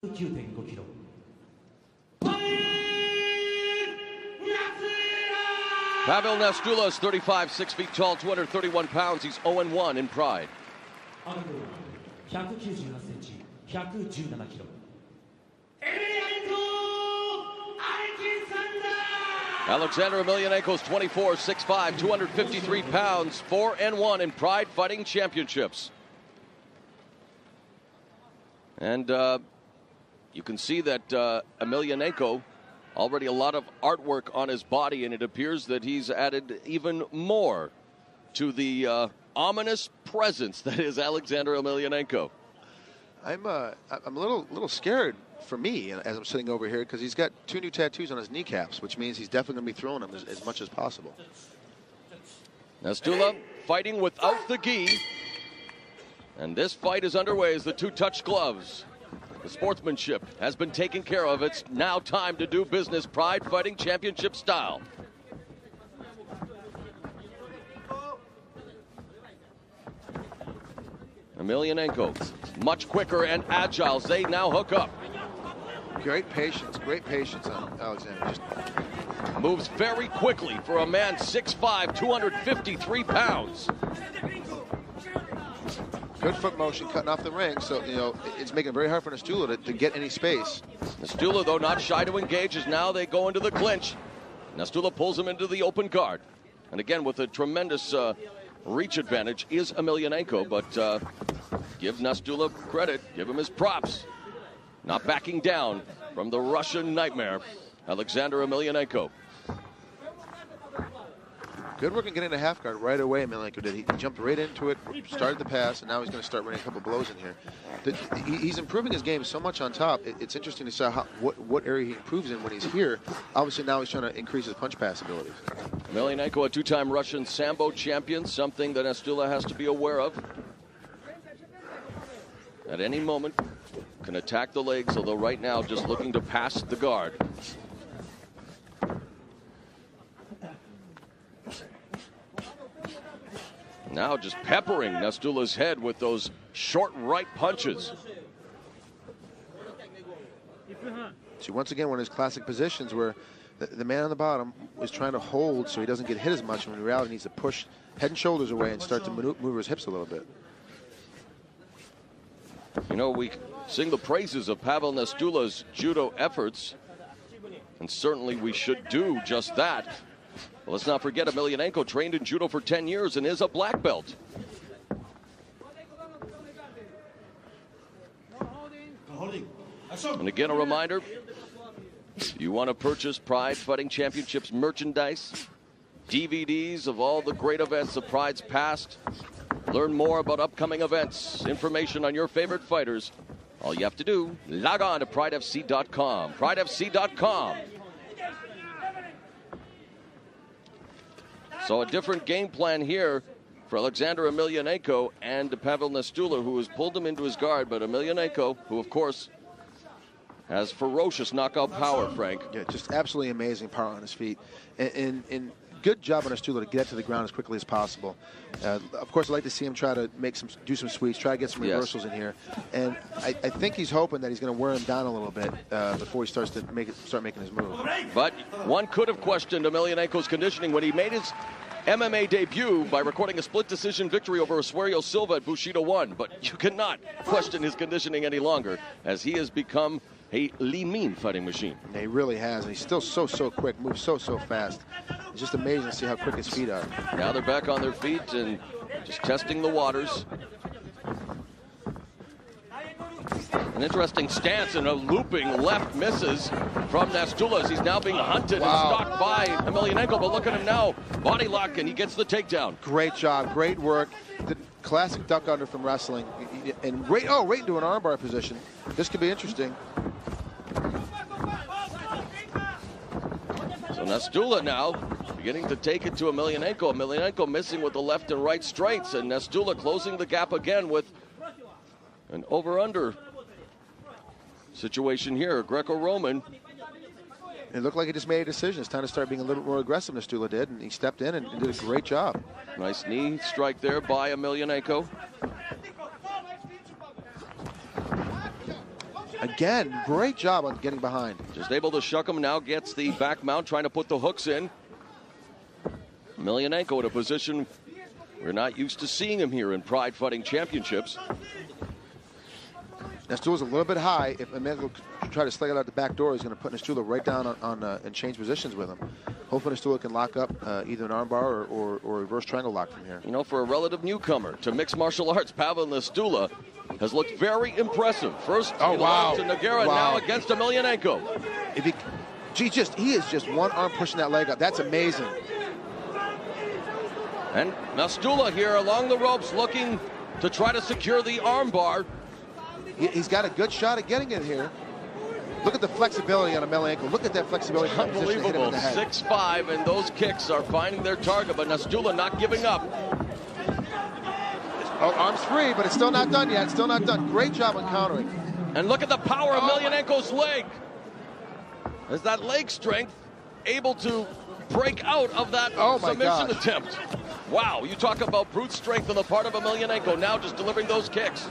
9.5 キロ。Pawel Nastula is 35, 6 feet tall, 231 pounds. He's 0-1 in Pride. 198センチ、117キロ。Aleksander Emelianenko is 24, 6'5", 253 pounds, 4-1 in Pride Fighting Championships. And you can see that Emelianenko, already a lot of artwork on his body, and it appears that he's added even more to the ominous presence that is Aleksander Emelianenko. I'm a little scared for me as I'm sitting over here because he's got 2 new tattoos on his kneecaps, which means he's definitely going to be throwing them as much as possible. Nastula fighting without the gi. And this fight is underway as the two touch gloves. The sportsmanship has been taken care of. It's now time to do business Pride Fighting Championship style. Emelianenko much quicker and agile as they now hook up. Great patience on Alexander. Just moves very quickly for a man 6'5", 253 pounds. Good foot motion cutting off the ring, so it's making it very hard for Nastula to get any space. Nastula, though, not shy to engage as now they go into the clinch. Nastula pulls him into the open guard. And again, with a tremendous reach advantage is Emelianenko, but give Nastula credit, give him his props. Not backing down from the Russian nightmare, Aleksander Emelianenko. Good work in getting a half guard right away, Emelianenko did. He jumped right into it, started the pass, and now he's going to start running a couple blows in here. He's improving his game so much on top. It's interesting to see what area he improves in when he's here. Obviously now he's trying to increase his punch pass abilities. Emelianenko, a two-time Russian Sambo champion, something that Nastula has to be aware of. At any moment, can attack the legs, although right now just looking to pass the guard. Now just peppering Nastula's head with those short right punches. See, once again, one of his classic positions where the man on the bottom is trying to hold so he doesn't get hit as much, when in reality he needs to push head and shoulders away and start to maneuver his hips a little bit. You know, we sing the praises of Pawel Nastula's judo efforts, and certainly we should do just that. Well, let's not forget Emelianenko trained in judo for 10 years and is a black belt. And again, a reminder, you want to purchase Pride Fighting Championships merchandise, DVDs of all the great events of Pride's past, learn more about upcoming events, information on your favorite fighters. All you have to do, log on to pridefc.com. Pridefc.com. So a different game plan here for Aleksander Emelianenko and Pawel Nastula, who has pulled him into his guard. But Emelianenko, who of course has ferocious knockout power, Frank. Yeah, just absolutely amazing power on his feet. And good job on Nastula to get to the ground as quickly as possible. Of course, I'd like to see him try to do some sweeps, try to get some reversals in here. And I think he's hoping that he's going to wear him down a little bit before he starts to start making his move. But one could have questioned Emelianenko's conditioning when he made his MMA debut by recording a split decision victory over Asuero Silva at Bushido 1. But you cannot question his conditioning any longer, as he has become a lean fighting machine. Yeah, he really has, and he's still so quick, moves so fast. It's just amazing to see how quick his feet are. Now they're back on their feet and just testing the waters. An interesting stance and a looping left misses from Nastula as he's now being hunted and stalked by Emelianenko. But look at him now, body lock, and he gets the takedown. Great job, great work. The classic duck under from wrestling, and right into an armbar position. This could be interesting. So Nastula now beginning to take it to Emelianenko. Emelianenko missing with the left and right straights, and Nastula closing the gap again with an over-under situation here, Greco-Roman. It looked like he just made a decision. It's time to start being a little bit more aggressive, Nastula did, and he stepped in and did a great job. Nice knee strike there by Emelianenko. Again, great job on getting behind. Just able to shuck him, now gets the back mount, trying to put the hooks in. Emelianenko in a position we're not used to seeing him here in Pride Fighting Championships. Nastula's a little bit high. If Emelianenko try to slide it out the back door, he's going to put Nastula right down on and change positions with him. Hopefully Nastula can lock up either an armbar or a reverse triangle lock from here. You know, for a relative newcomer to mixed martial arts, Pawel Nastula has looked very impressive. First to Nogueira, now against Emelianenko. If he is just one arm pushing that leg up. That's amazing. And Nastula here along the ropes looking to try to secure the armbar. He's got a good shot at getting it here. Look at the flexibility on Emelianenko. Look at that flexibility. Unbelievable. 6'5", and those kicks are finding their target, but Nastula not giving up. Oh, arms free, but it's still not done yet. Still not done. Great job on countering. And look at the power of Emelianenko's leg. Is that leg strength able to break out of that submission attempt? Wow, you talk about brute strength on the part of Emelianenko, now just delivering those kicks.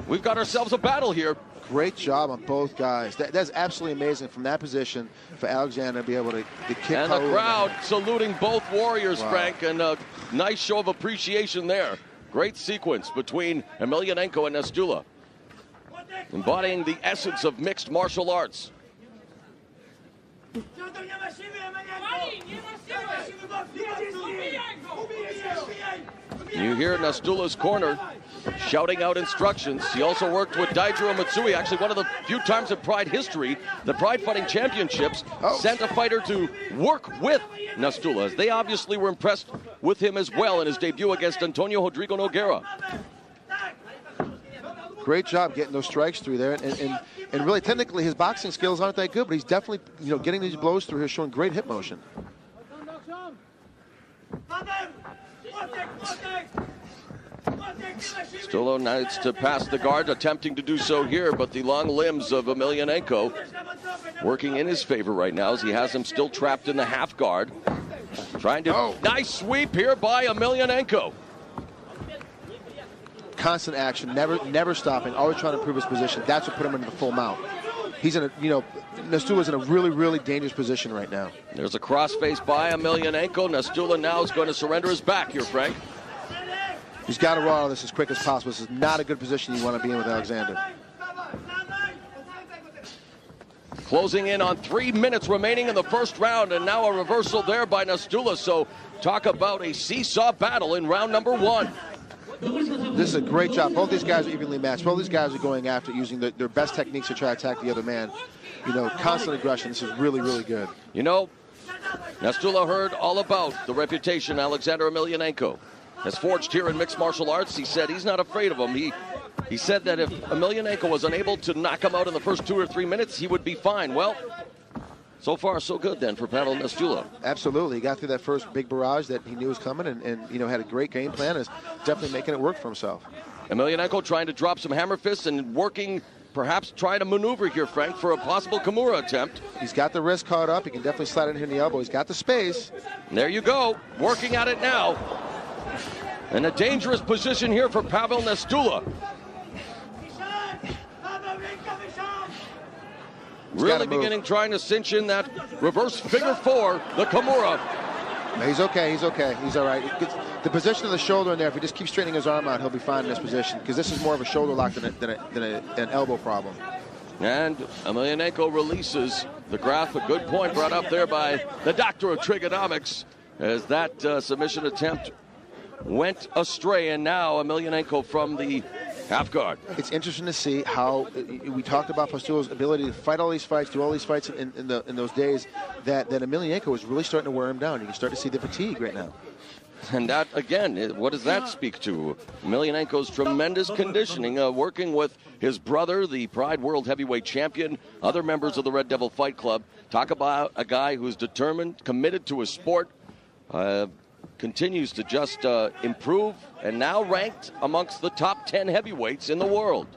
We've got ourselves a battle here. Great job on both guys. That's absolutely amazing from that position for Aleksander to be able to kick. And the crowd saluting both warriors, Frank, and a nice show of appreciation there. Great sequence between Emelianenko and Nastula, embodying the essence of mixed martial arts. You hear Nastula's corner shouting out instructions. He also worked with Daijiro Matsui, actually one of the few times in Pride history, the Pride Fighting Championships sent a fighter to work with Nastula, as they obviously were impressed with him as well in his debut against Antonio Rodrigo Nogueira. Great job getting those strikes through there, and really technically his boxing skills aren't that good, but he's definitely getting these blows through here, showing great hip motion. Nastula needs to pass the guard, attempting to do so here, but the long limbs of Emelianenko working in his favor right now, as he has him still trapped in the half guard. Trying to nice sweep here by Emelianenko. Constant action, never stopping, always trying to improve his position. That's what put him into the full mount. He's in a, Nastula's in a really dangerous position right now. There's a crossface by Emelianenko. Nastula now is going to surrender his back here, Frank. He's got to roll out of this as quick as possible. This is not a good position you want to be in with Aleksander. Closing in on 3 minutes remaining in the first round, and now a reversal there by Nastula. So talk about a seesaw battle in round number 1. This is a great job. Both these guys are evenly matched. Both these guys are going after using their best techniques to try to attack the other man. Constant aggression. This is really good. Nastula heard all about the reputation Aleksander Emelianenko has forged here in mixed martial arts. He said he's not afraid of him. He said that if Emelianenko was unable to knock him out in the first 2 or 3 minutes, he would be fine. Well, so far so good then for Pawel Nastula. Absolutely. He got through that first big barrage that he knew was coming and had a great game plan and is definitely making it work for himself. Emelianenko trying to drop some hammer fists and working, perhaps trying to maneuver here, Frank, for a possible Kimura attempt. He's got the wrist caught up. He can definitely slide in here in the elbow. He's got the space. And there you go. Working at it now. In a dangerous position here for Pawel Nastula. Really beginning trying to cinch in that reverse figure 4, the Kimura. He's okay, he's all right. The position of the shoulder in there, if he just keeps straightening his arm out, he'll be fine in this position, because this is more of a shoulder lock than an elbow problem. And Emelianenko releases the graph. A good point brought up there by the doctor of trigonomics, as that submission attempt went astray, and now Emelianenko from the half guard. It's interesting to see how we talked about Nastula's ability to fight all these fights, do all these fights in those days, that Emelianenko is really starting to wear him down. You can start to see the fatigue right now. And that, again, what does that speak to? Emelianenko's tremendous conditioning, working with his brother, the Pride World Heavyweight Champion, other members of the Red Devil Fight Club. Talk about a guy who's determined, committed to his sport, continues to just improve, and now ranked amongst the top 10 heavyweights in the world.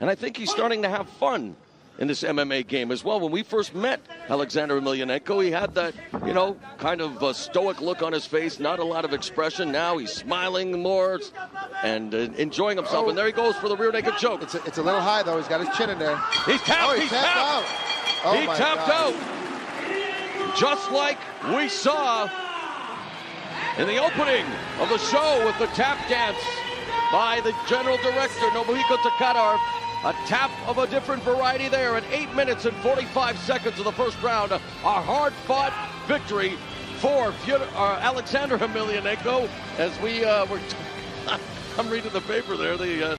And I think he's starting to have fun in this MMA game as well. When we first met Aleksander Emelianenko, he had that, you know, kind of stoic look on his face, not a lot of expression. Now he's smiling more and enjoying himself. And there he goes for the rear naked choke. It's a little high, though. He's got his chin in there. He's tapped. Oh, he's tapped out. Oh, he tapped out. Just like we saw in the opening of the show with the tap dance by the general director, Nobuhiko Takada. A tap of a different variety there at 8 minutes and 45 seconds of the first round. A hard-fought victory for Aleksander Emelianenko. As we were, I'm reading the paper there.